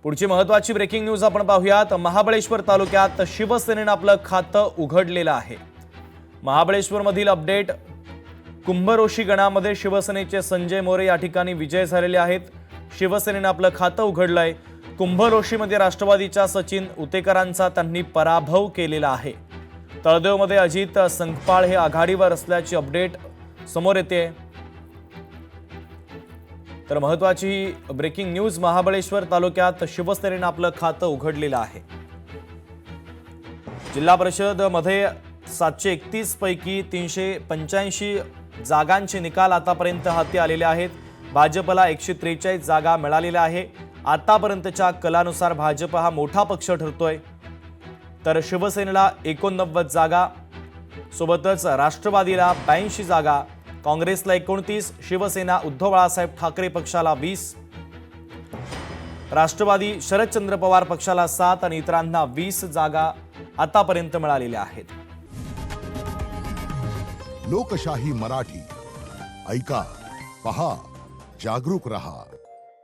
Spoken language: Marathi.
पुढची महत्त्वाची ब्रेकिंग न्यूज आपण पाहूयात। महाबळेश्वर तालुक्यात शिवसेनेने आपलं खातं उघडलेलं आहे। महाबळेश्वरमधील अपडेट। कुंभरोशी गणामध्ये शिवसेनेचे संजय मोरे या ठिकाणी विजय झालेले आहेत। शिवसेनेने आपलं खातं उघडलंय। कुंभरोशीमध्ये राष्ट्रवादीच्या सचिन उतेकरांचा त्यांनी पराभव केलेला आहे। तळदेवमध्ये अजित संकपाळ हे आघाडीवर असल्याची अपडेट समोर येते। तर महत्त्वाची ब्रेकिंग न्यूज। महाबळेश्वर तालुक्यात शिवसेनेने आपलं खातं उघडलेलं आहे। जिल्हा परिषद मध्ये 731 पैकी 385 जागांचे निकाल आतापर्यंत हाती आलेले आहेत। भाजपला 143 जागा मिळालेल्या आहे। आतापर्यंतच्या कलानुसार भाजप हा मोठा पक्ष ठरतोय, तर शिवसेनेला 89 जागा, सोबतच राष्ट्रवादीला 82 जागा, काँग्रेसला 29, शिवसेना उद्धव बाळासाहेब ठाकरे पक्षाला 20, राष्ट्रवादी शरदचंद्र पवार पक्षाला 7 आणि इतरांना 20 जागा आतापर्यंत मिळालेल्या आहेत। लोकशाही मराठी ऐका, पहा, जागरूक रहा।